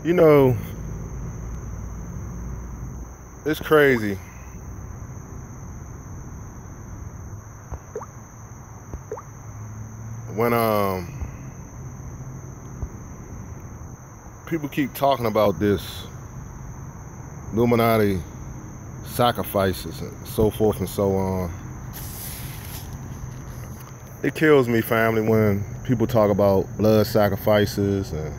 You know, it's crazy when people keep talking about this Illuminati sacrifices and so forth and so on. It kills me, family, when people talk about blood sacrifices. And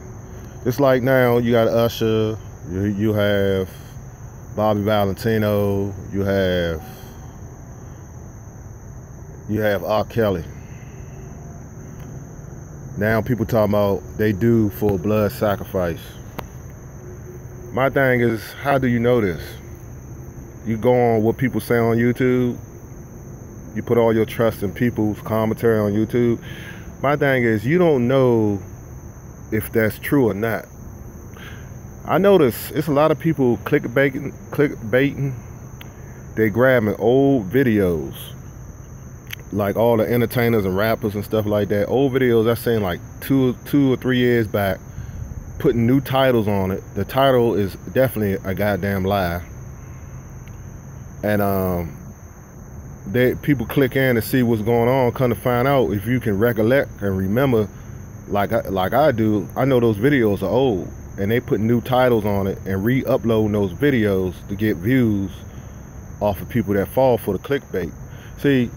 it's like now you got Usher, you have Bobby Valentino, you have R. Kelly. Now people talking about they do for a blood sacrifice. My thing is, how do you know this? You go on what people say on YouTube. You put all your trust in people's commentary on YouTube. My thing is, you don't know if that's true or not. I notice it's a lot of people clickbaiting. They grabbing old videos, like all the entertainers and rappers and stuff like that. Old videos I've seen like two or 3 years back, putting new titles on it. The title is definitely a goddamn lie. And people click in to see what's going on, come to find out, if you can recollect and remember, like I do, I know those videos are old, and they put new titles on it and re-uploading those videos to get views off of people that fall for the clickbait. See,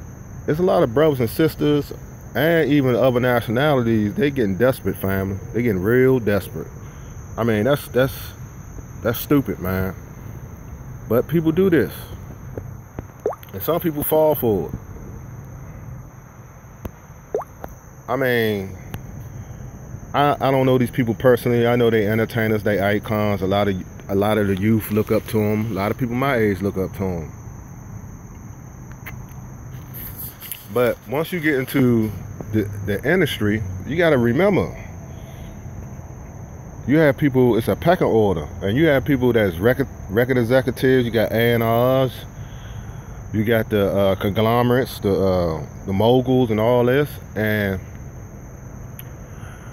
there's a lot of brothers and sisters and even other nationalities, they getting desperate, family. They getting real desperate. I mean, that's stupid, man. But people do this. And some people fall for it. I mean, I don't know these people personally. I know they entertainers, they icons. A lot of the youth look up to them. A lot of people my age look up to them. But once you get into the industry, you got to remember, you have people. It's a pecking order, and you have people that's record executives. You got A&Rs. You got the conglomerates, the moguls and all this, and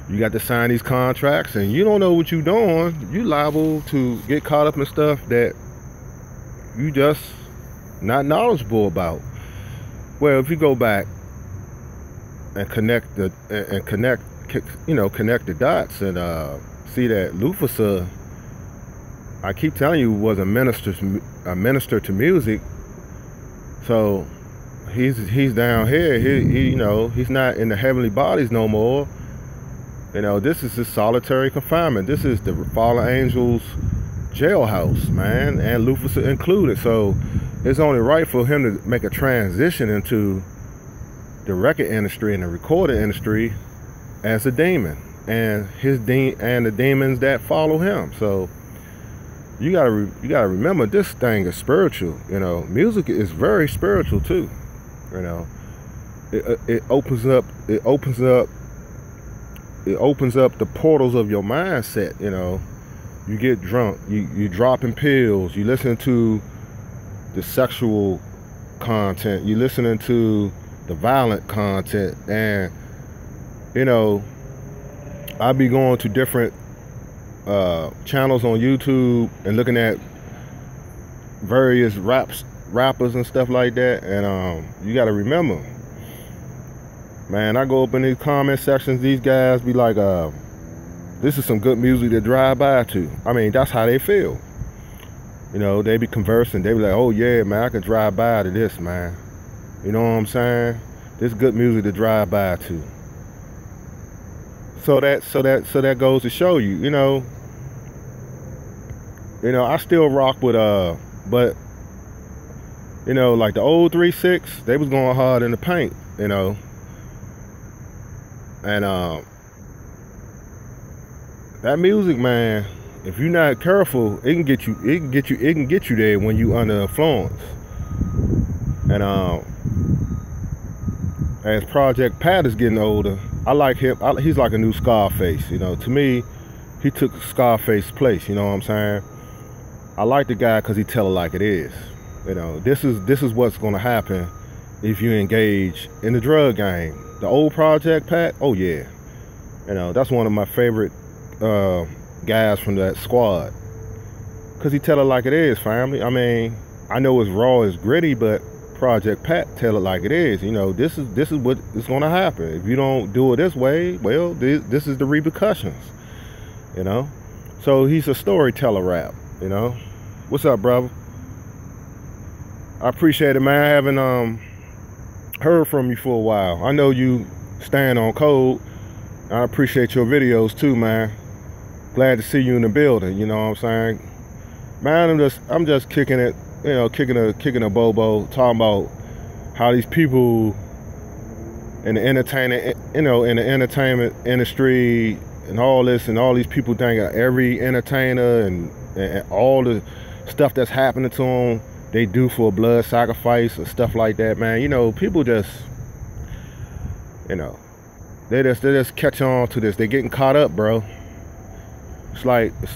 you got to sign these contracts, and you don't know what you're doing. You liable to get caught up in stuff that you just not knowledgeable about. Well, if you go back and connect the dots and see that Lucifer, I keep telling you, was a minister to music. So he's down here. He's not in the heavenly bodies no more. This is his solitary confinement. This is the fallen angels' jailhouse, man, and Lucifer included. So it's only right for him to make a transition into the record industry and the recording industry as a demon, and the demons that follow him. So you gotta remember, this thing is spiritual. Music is very spiritual too. It opens up the portals of your mindset. You get drunk, you dropping pills, you listen to the sexual content, you listening to the violent content, and I be going to different channels on YouTube and looking at various rappers and stuff like that, and you got to remember, man, I go up in these comment sections, these guys be like, this is some good music to drive by to. I mean, that's how they feel. They be conversing, they be like, oh yeah, man, I can drive by to this, man. You know what I'm saying? This good music to drive by to. So that goes to show you, I still rock with but like the old 3-6, they was going hard in the paint, and that music, man, if you're not careful, it can get you there when you under influence. And as Project Pat is getting older, I like him. He's like a new Scarface. To me, he took Scarface's place. You know what I'm saying? I like the guy because he tell it like it is. This is what's going to happen if you engage in the drug game. The old Project Pat, oh yeah, that's one of my favorite guys from that squad. Cause he tell it like it is, family. I mean, I know it's raw, it's gritty, but Project Pat tell it like it is. You know, this is what is gonna happen. If you don't do it this way, well, this is the repercussions. You know? So he's a storyteller rap, you know. What's up, brother? I appreciate it, man. I haven't heard from you for a while. I know you stand on code. I appreciate your videos too, man. Glad to see you in the building, you know what I'm saying? Man, I'm just kicking it, you know, kicking a bobo, talking about how these people in the entertainment, you know, in the entertainment industry and all this, and all these people think every entertainer and all the stuff that's happening to them, they do for a blood sacrifice and stuff like that, man. You know, people just, you know, they just catch on to this. They getting caught up, bro. It's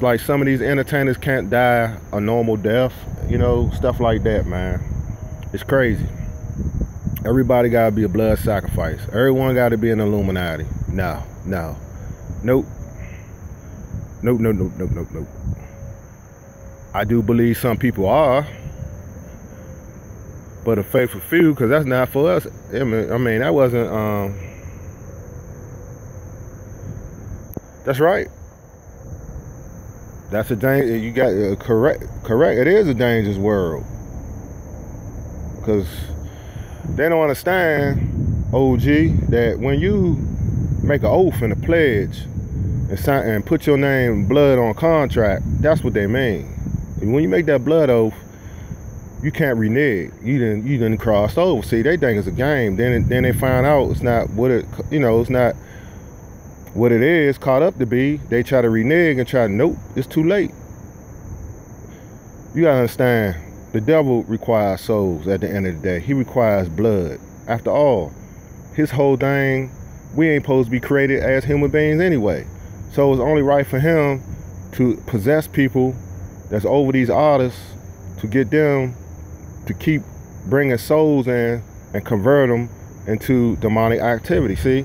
like some of these entertainers can't die a normal death, you know, stuff like that, man. It's crazy. Everybody gotta be a blood sacrifice. Everyone gotta be an Illuminati. No. Nope. Nope. I do believe some people are, but a faithful few, because that's not for us. I mean, that wasn't, that's right. That's a danger. You got correct. It is a dangerous world, because they don't understand, OG, that when you make an oath and a pledge and sign and put your name blood on contract, that's what they mean. And when you make that blood oath, you can't renege. You didn't cross over. See, they think it's a game. Then they find out it's not what it, you know, it's not what it is caught up to be. They try to renege and try to, nope, it's too late. You gotta understand, the devil requires souls at the end of the day. He requires blood. After all, his whole thing, we ain't supposed to be created as human beings anyway. So it's only right for him to possess people that's over these artists, to get them to keep bringing souls in and convert them into demonic activity. See,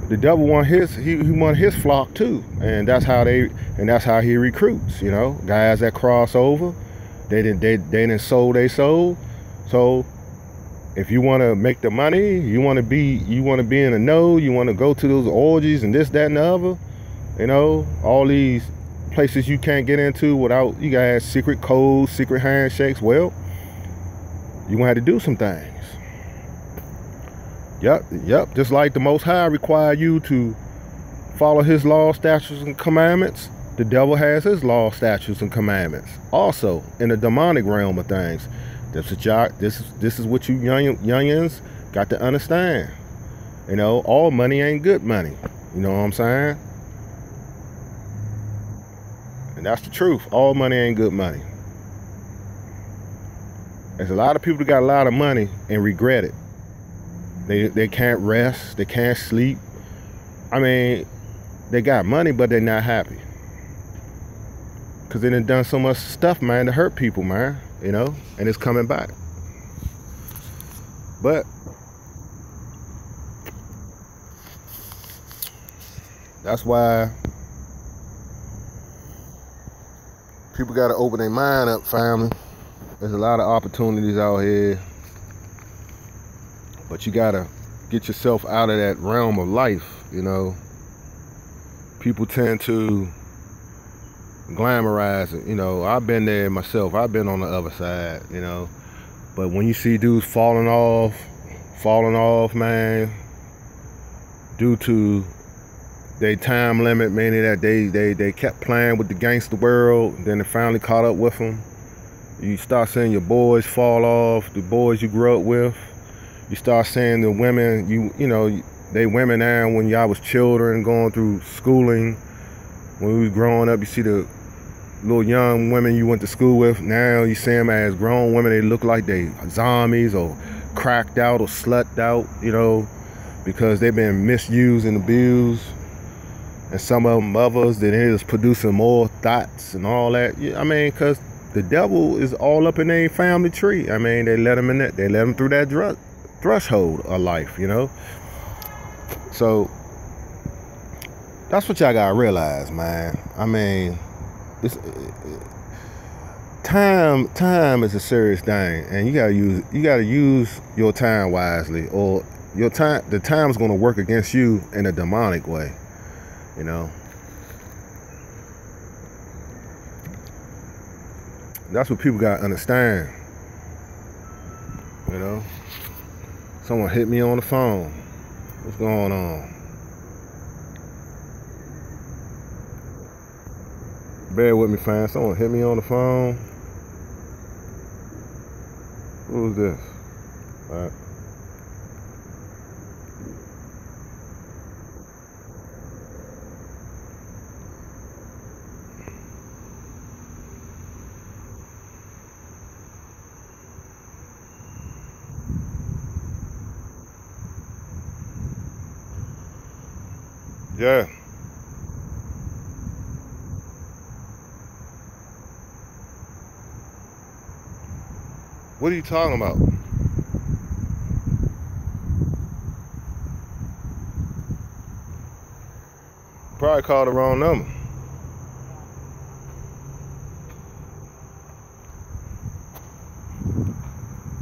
the devil want he want his flock too, and that's how he recruits. You know, guys that cross over, they didn't sold their soul. So if you want to make the money, you want to be in the know, you want to go to those orgies and this, that, and the other, you know, all these places you can't get into without, you guys, secret codes, secret handshakes. Well, you gonna have to do some things. Yep. Just like the Most High require you to follow his law, statutes, and commandments, the devil has his law, statutes, and commandments also in the demonic realm of things. This is what you youngins got to understand. You know, all money ain't good money. You know what I'm saying? And that's the truth. All money ain't good money. There's a lot of people that got a lot of money and regret it. They can't rest. They can't sleep. I mean, they got money, but they're not happy. Because they done so much stuff, man, to hurt people, man. You know? And it's coming back. But that's why people got to open their mind up, family. There's a lot of opportunities out here, but you got to get yourself out of that realm of life, you know. People tend to glamorize it, you know. I've been there myself. I've been on the other side, you know. But when you see dudes falling off, man, due to their time limit, meaning that they kept playing with the gangster world, then it finally caught up with them. You start seeing your boys fall off, the boys you grew up with. You start seeing the women, you know, they women now when y'all was children going through schooling. When we was growing up, you see the little young women you went to school with. Now you see them as grown women. They look like they zombies or cracked out or slutted out, you know, because they've been misused and abused. And some of them mothers, then they're just producing more thoughts and all that. I mean, because the devil is all up in their family tree. I mean, they let them in that. They let them through that threshold of life, you know. So That's what y'all gotta realize, man. I mean, this time is a serious thing, and you gotta use your time wisely, or the time's gonna work against you in a demonic way. You know, that's what people gotta understand. You know, someone hit me on the phone. What's going on? Bear with me, fam. Someone hit me on the phone. Who's this? All right. Yeah. What are you talking about? Probably called the wrong number.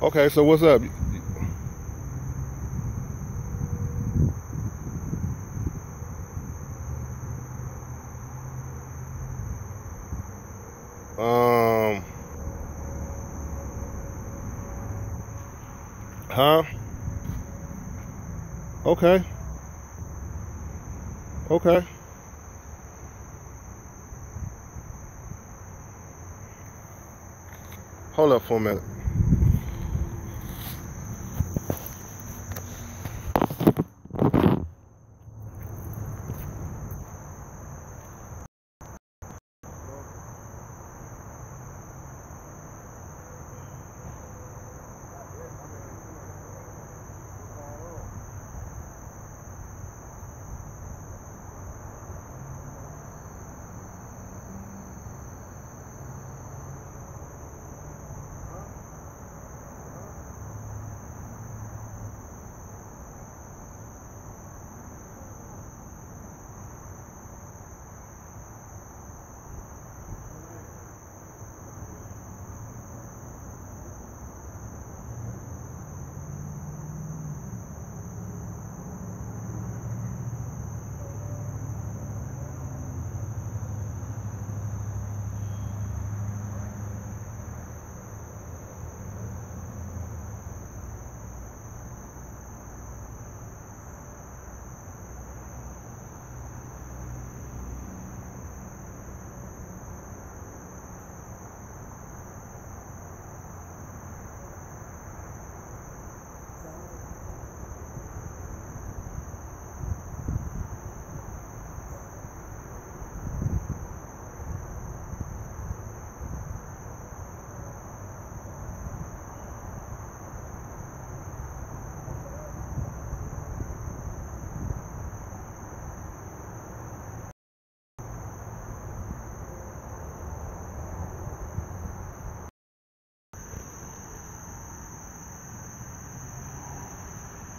Okay, so what's up? Um, huh? Okay. Okay. Hold up for a minute.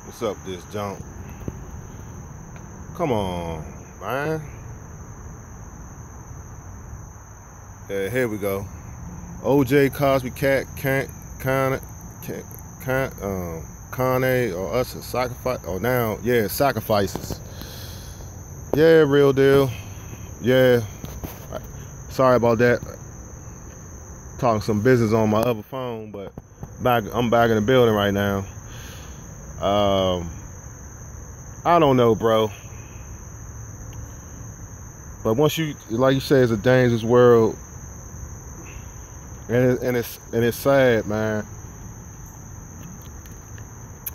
What's up, this junk? Come on, man. Yeah, here we go. OJ, Cosby, Cat, Kanye, or us sacrifice. Oh, now, yeah, sacrifices. Yeah, real deal. Yeah. Sorry about that. Talking some business on my other phone, but I'm back in the building right now. I don't know, bro. But once you, like you say, it's a dangerous world, and it's sad, man.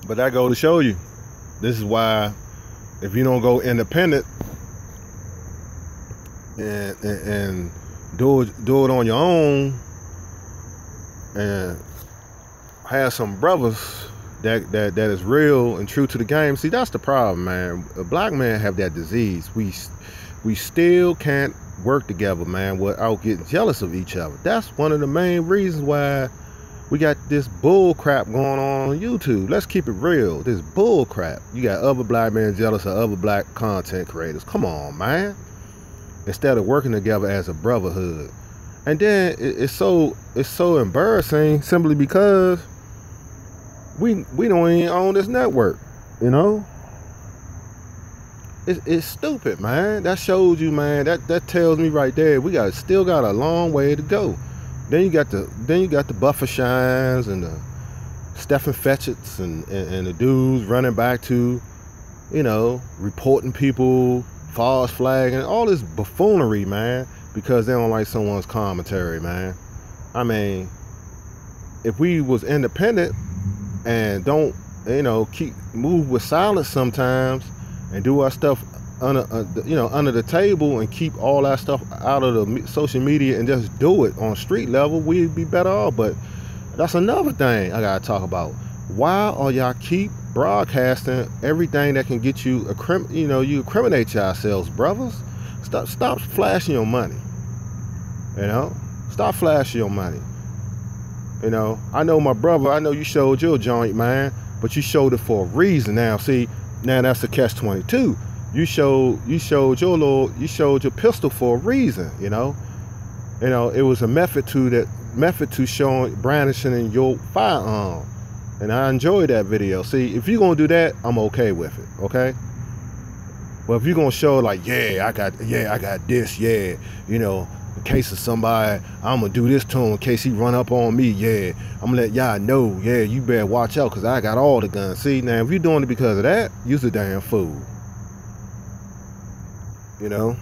But that go to show you, this is why, if you don't go independent and do it on your own, and have some brothers that is real and true to the game. See, that's the problem, man. A black man have that disease. We still can't work together, man, without getting jealous of each other. That's one of the main reasons why We got this bull crap going on YouTube. Let's keep it real. This bull crap. You got other black men jealous of other black content creators. Come on, man. Instead of working together as a brotherhood. And then it's so embarrassing simply because we don't even own this network. You know? It's stupid, man. That shows you, man. That tells me right there we still got a long way to go. Then you got the Buffer Shines and the Stephen Fetchits and the dudes running back to, you know, reporting people, false flag, and all this buffoonery, man, because they don't like someone's commentary, man. I mean, if we was independent and don't, you know, move with silence sometimes and do our stuff under the table and keep all that stuff out of the social media and just do it on street level, we'd be better off. But that's another thing I gotta talk about. Why are y'all keep broadcasting everything that can get you you incriminate yourselves, brothers? Stop flashing your money. You know, stop flashing your money. You know, I know my brother. I know you showed your joint, man, but you showed it for a reason. Now, see, now that's the catch-22. You showed your pistol for a reason, you know. It was a method to showing brandishing your firearm. And I enjoyed that video. See, if you're gonna do that, I'm okay with it, okay? But if you're gonna show like, I got this, you know, in case of somebody, I'm gonna do this to him in case he run up on me, I'm gonna let y'all know, you better watch out because I got all the guns. See, now if you're doing it because of that, you's a damn fool. You know?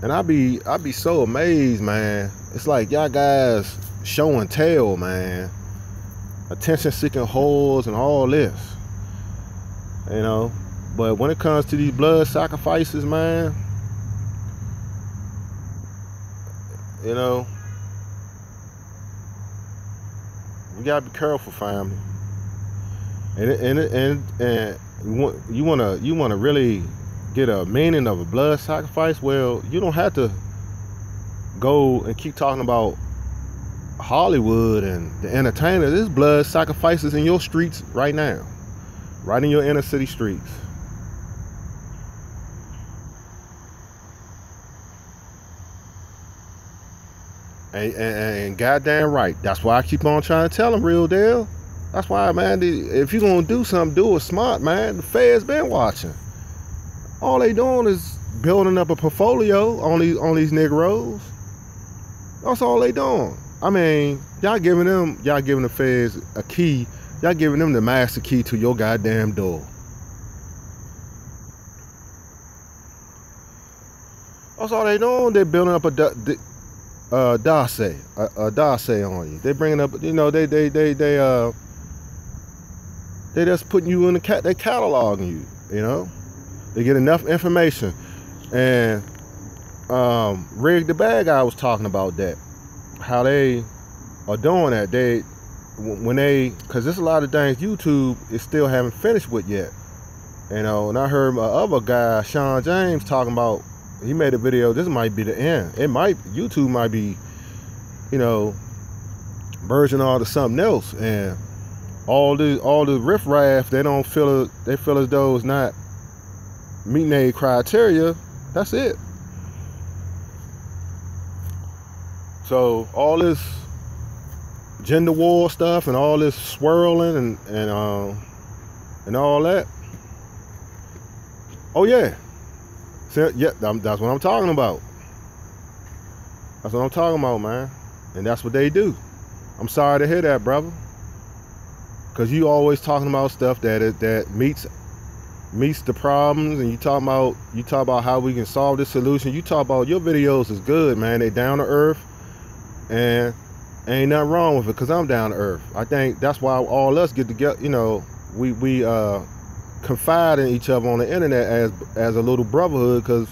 And I be so amazed, man. It's like y'all guys show and tell, man. Attention-seeking whores and all this. You know? But when it comes to these blood sacrifices, man, you know, we gotta be careful, family. And you wanna really get a meaning of a blood sacrifice? Well, you don't have to go and keep talking about Hollywood and the entertainer. There's blood sacrifices in your streets right now, right in your inner city streets. And goddamn right, that's why I keep on trying to tell them, real deal. That's why, man, if you're gonna do something, do it smart, man. The feds been watching. All they doing is building up a portfolio on these Negroes. That's all they doing. I mean, y'all giving the feds a key. Y'all giving them the master key to your goddamn door. That's all they doing. They're building up a dossier on you. They bringing up, you know, they just putting you in they cataloging you, you know. They get enough information. And Rig the Bad Guy was talking about that, how they are doing that. Because there's a lot of things YouTube is still haven't finished with yet, you know. And I heard my other guy, Sean James, talking about, he made a video, this might be the end. YouTube might be, you know, merging all to something else, and all the riffraff, they feel as though it's not meeting their criteria. That's it. So all this gender war stuff and all this swirling and all that. Oh yeah. So, yeah, that's what I'm talking about. That's what I'm talking about, man. And that's what they do. I'm sorry to hear that, brother. Cause you always talking about stuff that meets the problems, and you talk about how we can solve this solution. You talk about, your videos is good, man. They down to earth, and ain't nothing wrong with it. Cause I'm down to earth. I think that's why all us get together. You know, we confide in each other on the internet as a little brotherhood. Cause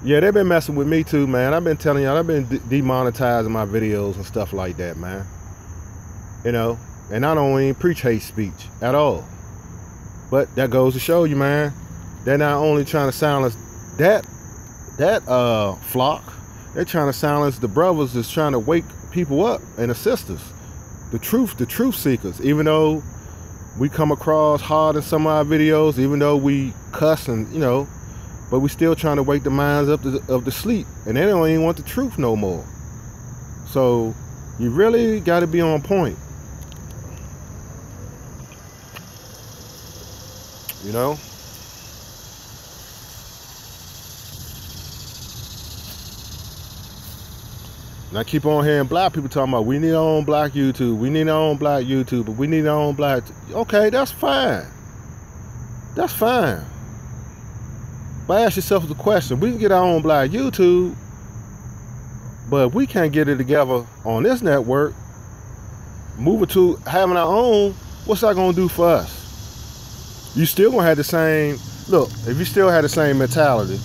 yeah, they've been messing with me too, man. I've been telling y'all, I've been demonetizing my videos and stuff like that, man. You know, and I don't even preach hate speech at all. But that goes to show you, man, they're not only trying to silence that flock, they're trying to silence the brothers that's trying to people up and assist us. The truth seekers. Even though we come across hard in some of our videos, even though we cuss and, you know, but we still trying to wake the minds up of the sleep. And they don't even want the truth no more. So you really got to be on point. You know? And I keep on hearing black people talking about, we need our own black YouTube, we need our own black YouTube, but we need our own black. Okay, that's fine. That's fine. But ask yourself the question, we can get our own black YouTube, but if we can't get it together on this network, moving to having our own, what's that gonna do for us? You still gonna have the same, look, if you still had the same mentality,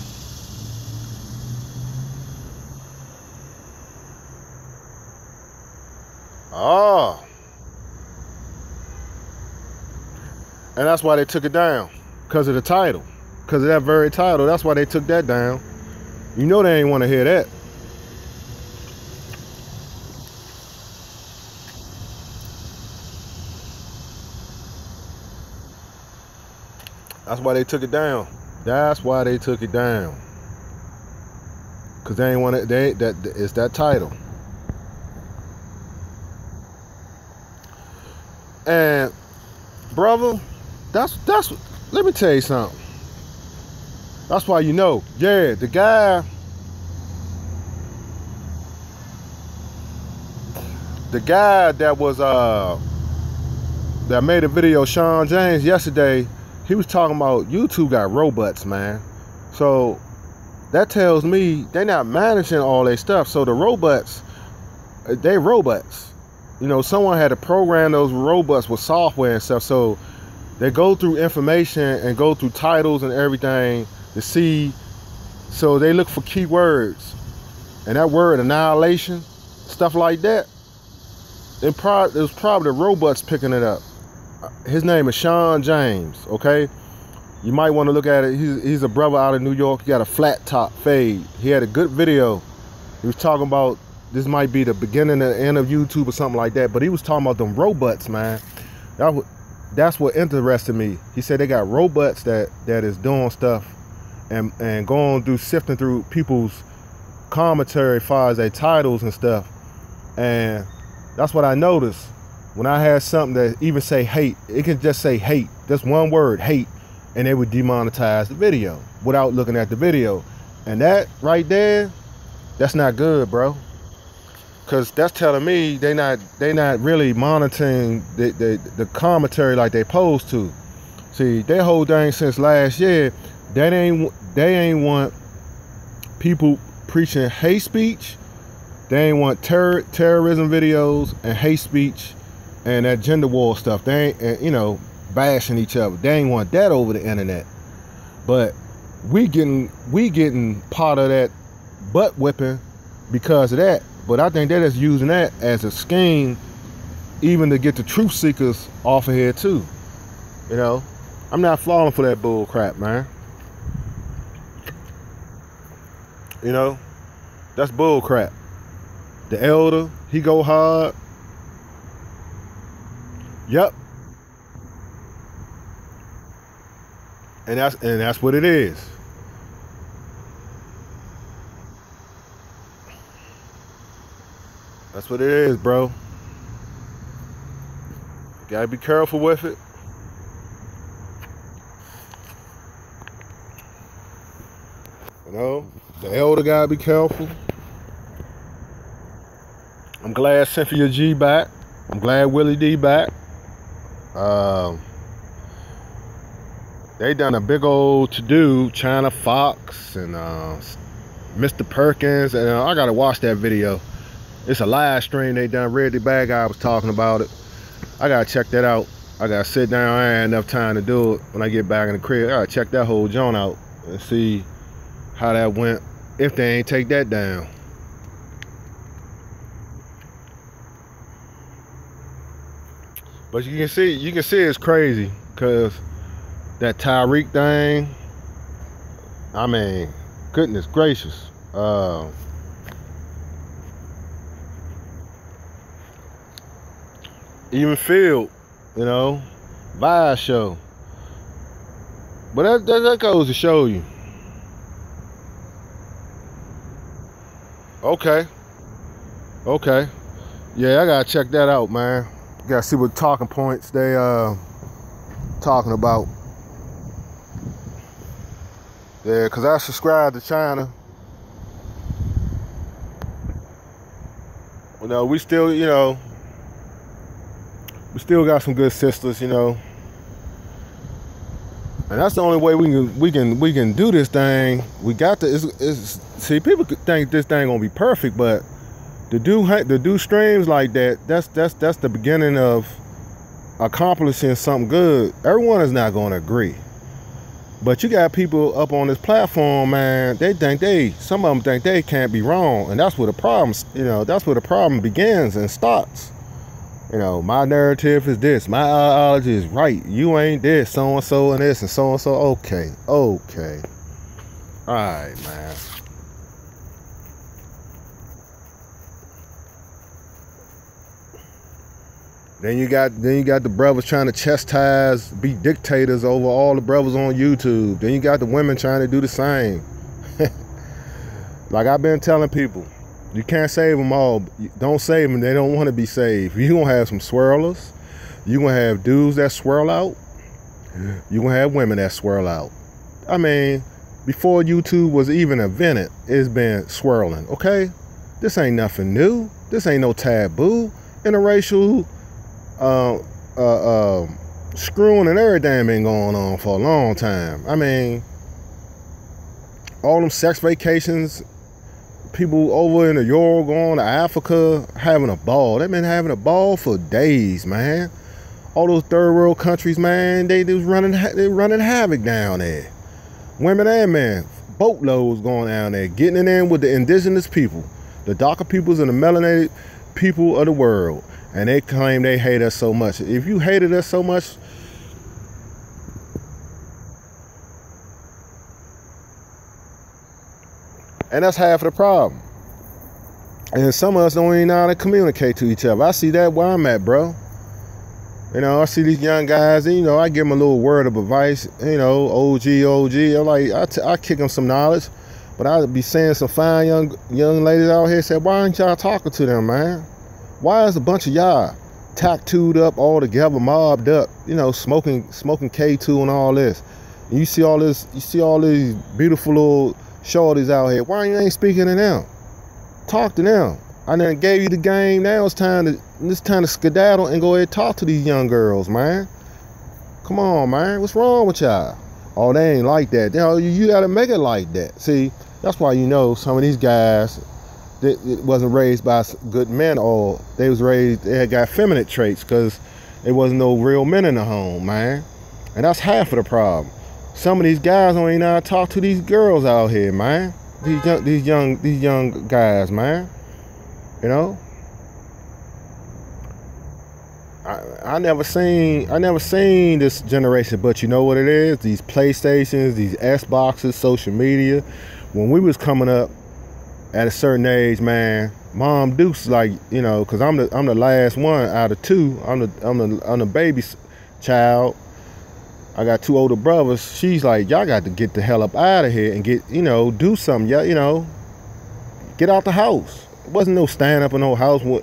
oh, and that's why they took it down, because of the title, because of that very title. That's why they took that down. You know they ain't want to hear that. That's why they took it down. That's why they took it down. Because they ain't want it. It's that title. And brother, that's let me tell you something. That's why, you know, yeah, the guy that was that made a video, Sean James, yesterday, he was talking about YouTube got robots, man. So that tells me they're not managing all their stuff. So the robots, they robots. You know, someone had to program those robots with software and stuff. So they go through information and go through titles and everything to see. So they look for keywords. And that word, annihilation, stuff like that. It was probably the robots picking it up. His name is Sean James, okay? You might want to look at it. He's a brother out of New York. He got a flat top fade. He had a good video. He was talking about, this might be the beginning and the end of YouTube or something like that, but he was talking about them robots, man. That's what interested me. He said they got robots that is doing stuff and going through, sifting through people's commentary as far as their titles and stuff. And that's what I noticed. When I had something that even say hate, it can just say hate, just one word, hate, and they would demonetize the video without looking at the video. And that right there, that's not good, bro. Cause that's telling me they not really monitoring the commentary like they supposed to. See, their whole thing since last year, they ain't want people preaching hate speech. They ain't want terrorism videos and hate speech and that gender war stuff. They ain't, you know, bashing each other. They ain't want that over the internet. But we getting part of that butt whipping because of that. But I think they're just using that as a scheme, even to get the truth seekers off of here too. You know, I'm not falling for that bull crap, man. You know, that's bull crap. The elder, he go hard. Yep. And that's what it is. That's what it is, bro. Gotta be careful with it. You know, the elder gotta be careful. I'm glad Cynthia G back. I'm glad Willie D back. They done a big old to-do, China Fox and Mr. Perkins, and I gotta watch that video. It's a live stream they done. Red the Bad Guy was talking about it. I gotta check that out. I gotta sit down. I ain't enough time to do it when I get back in the crib. I gotta check that whole joint out and see how that went, if they ain't take that down. But you can see it's crazy, cause that Tyreek thing, I mean, goodness gracious. even Field, you know, Vibe show. But that goes to show you. Okay. Okay. Yeah, I gotta check that out, man. Gotta see what talking points they talking about. Yeah, cause I subscribe to China. You know, we still, you know, we still got some good sisters, you know. And that's the only way we can do this thing. We got to see, people think this thing gonna be perfect, but to do streams like that, that's the beginning of accomplishing something good. Everyone is not gonna agree, but you got people up on this platform, man. Some of them think they can't be wrong, and that's where the problem, you know, that's where the problem begins and starts. You know, my narrative is this, my ideology is right, you ain't this, so and so and this and so and so. Okay, all right, man. Then you got the brothers trying to chastise, be dictators over all the brothers on YouTube. Then you got the women trying to do the same. Like I've been telling people, you can't save them all. Don't save them. They don't want to be saved. You're going to have some swirlers. You're going to have dudes that swirl out. You're going to have women that swirl out. I mean, before YouTube was even invented, it's been swirling, okay? This ain't nothing new. This ain't no taboo. Interracial screwing and everything been going on for a long time. I mean, all them sex vacations, people over in the Europe going to Africa having a ball. They've been having a ball for days, man. All those third world countries, man, they running havoc down there. Women and men, boatloads going down there, getting in there with the indigenous people, the darker peoples and the melanated people of the world. And they claim they hate us so much. If you hated us so much, and that's half of the problem. And some of us don't even know how to communicate to each other. I see that where I'm at, bro. You know, I see these young guys, and, you know, I give them a little word of advice, you know, OG. I'm like, I kick them some knowledge, but I'd be saying some fine young ladies out here say, why aren't y'all talking to them, man? Why is a bunch of y'all tattooed up all together, mobbed up, you know, smoking K2 and all this? And you see all these beautiful little shorties out here. Why you ain't speaking to them? Talk to them. I done gave you the game. Now it's time to skedaddle and go ahead and talk to these young girls, man. Come on, man. What's wrong with y'all? Oh, they ain't like that. You gotta make it like that. See, that's why, you know, some of these guys, it wasn't raised by good men, or they had got feminine traits because there wasn't no real men in the home, man. And that's half of the problem. Some of these guys don't even know how to talk to these girls out here, man. These young guys, man. You know, I never seen this generation, but you know what it is? These PlayStations, these Xboxes, social media. When we was coming up at a certain age, man, Mom Dukes, like, you know, cause I'm the last one out of two. I'm the baby child. I got two older brothers. She's like, y'all got to get the hell up out of here and get, you know, do something. You know, get out the house. It wasn't no stand up in no house when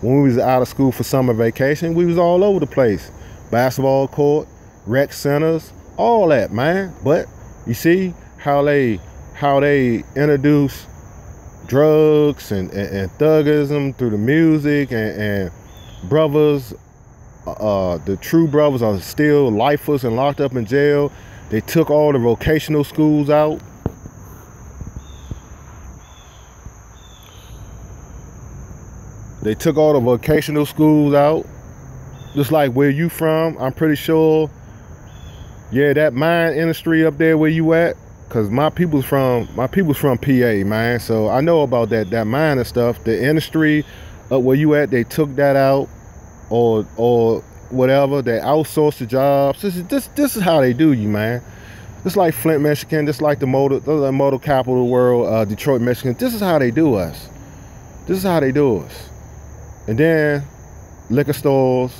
we was out of school for summer vacation. We was all over the place. Basketball court, rec centers, all that, man. But you see how they introduce drugs and thuggism through the music, and brothers, the true brothers are still lifers and locked up in jail. They took all the vocational schools out. They took all the vocational schools out. Just like where you from, I'm pretty sure, yeah, that mine industry up there where you at, cause my people's from PA, man. So I know about that mine and stuff. The industry up where you at, they took that out, or whatever. They outsourced the jobs. This is how they do you, man. Just like Flint, Michigan, just like the motor capital of the world, Detroit, Michigan. This is how they do us. This is how they do us. And then liquor stores,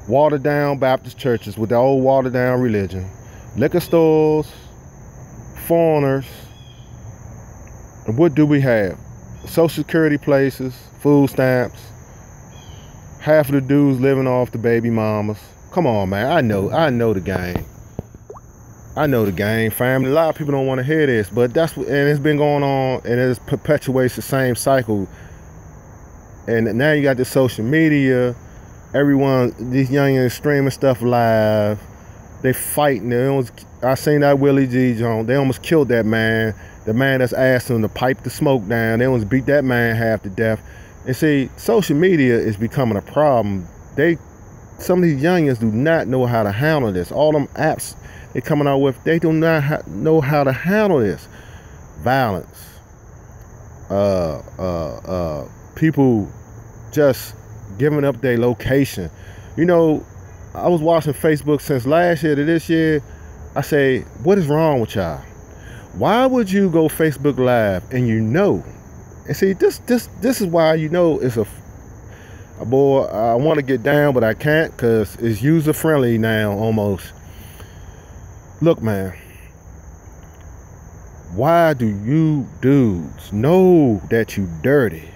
watered down Baptist churches with the old watered down religion, liquor stores, foreigners, and what do we have? Social security places, food stamps, half of the dudes living off the baby mamas. Come on, man, I know the game. I know the game, family. A lot of people don't want to hear this, but that's what, and it's been going on, and it perpetuates the same cycle. And now you got the social media, everyone, these youngins streaming stuff live. They fighting. I seen that Willie G. Jones. They almost killed that man. The man that's asked them to pipe the smoke down. They almost beat that man half to death. And see, social media is becoming a problem. Some of these youngins do not know how to handle this. All them apps they coming out with, they do not know how to handle this. Violence. People just giving up their location. You know, I was watching Facebook since last year to this year. I say, what is wrong with y'all? Why would you go Facebook Live and you know? And see, this is why you know it's a boy. I want to get down, but I can't because it's user friendly now almost. Look, man. Why do you dudes know that you dirty?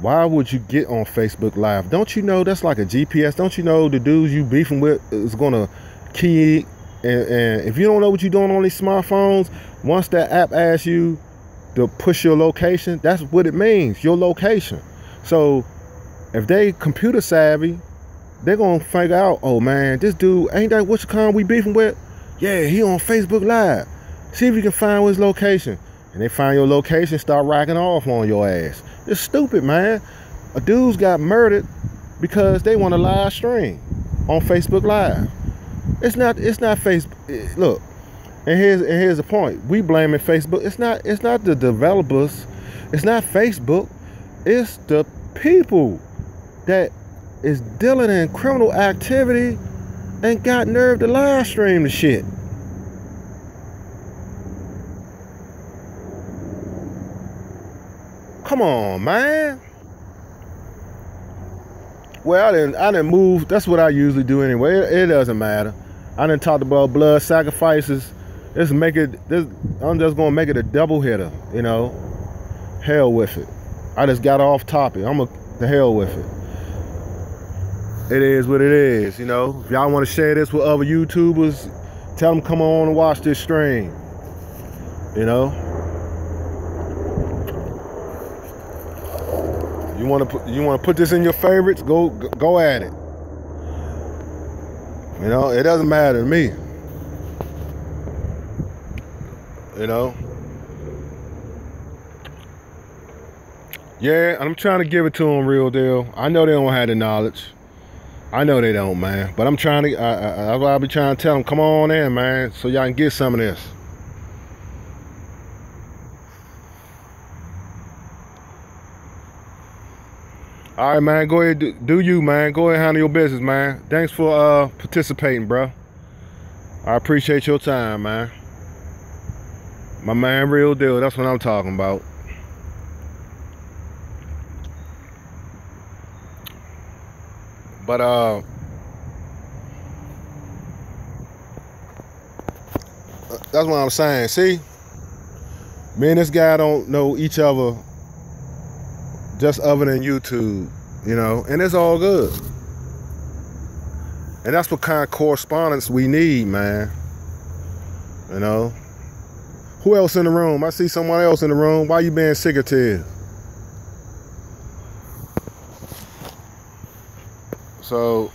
Why would you get on Facebook Live? Don't you know that's like a GPS? Don't you know the dudes you beefing with is gonna key? And if you don't know what you're doing on these smartphones, once that app asks you to push your location, that's what it means, your location. So if they computer savvy, they're gonna figure out, oh man, this dude, ain't that which con we beefing with? Yeah, he on Facebook Live. See if you can find his location. And they find your location, start racking off on your ass. It's stupid, man. A dude's got murdered because they want to live stream on Facebook Live. It's not Facebook. Look, and here's the point. We blaming Facebook. It's not the developers. It's not Facebook. It's the people that is dealing in criminal activity and got nerve to live stream the shit. Come on, man. Well, I didn't move. That's what I usually do anyway. It doesn't matter. I didn't talk about blood sacrifices. I'm just gonna make it a double hitter, you know. Hell with it. I just got off topic. The hell with it. It is what it is, you know. If y'all want to share this with other YouTubers, tell them come on and watch this stream. You know. You want to put this in your favorites? Go at it. You know, it doesn't matter to me. You know. Yeah, I'm trying to give it to them real deal. I know they don't have the knowledge. I know they don't, man. But I'm trying to. I'll be trying to tell them, come on in, man, so y'all can get some of this. All right, man, go ahead, do you, man. Go ahead, handle your business, man. Thanks for participating, bro. I appreciate your time, man. My man, real deal. That's what I'm talking about. But that's what I'm saying. See, me and this guy don't know each other just other than YouTube, you know, and it's all good. And that's what kind of correspondence we need, man. You know. Who else in the room? I see someone else in the room. Why you being secretive? So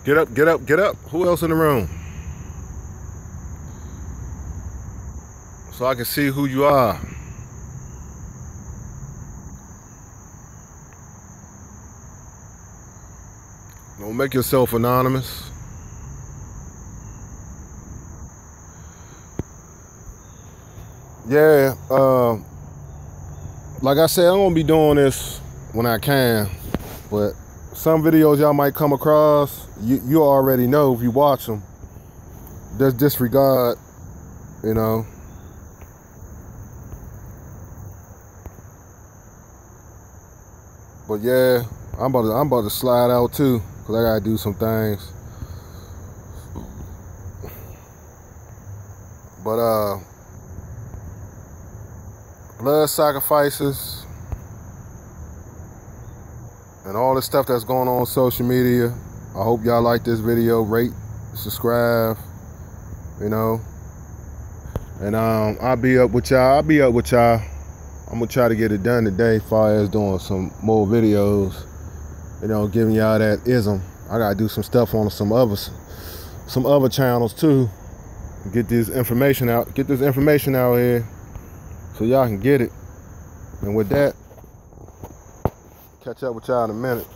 get up, get up, get up. Who else in the room? So I can see who you are. Don't make yourself anonymous. Yeah, like I said, I'm gonna be doing this when I can, but some videos y'all might come across, you already know if you watch them. just disregard, you know. But yeah, I'm about to slide out too, cause I gotta do some things. But blood sacrifices and all the stuff that's going on social media. I hope y'all like this video. Rate, subscribe, you know. And I'll be up with y'all. I'm gonna try to get it done today, as far as doing some more videos, you know, giving y'all that ism. I gotta do some stuff on some other channels too. Get this information out here so y'all can get it. And with that, catch up with y'all in a minute.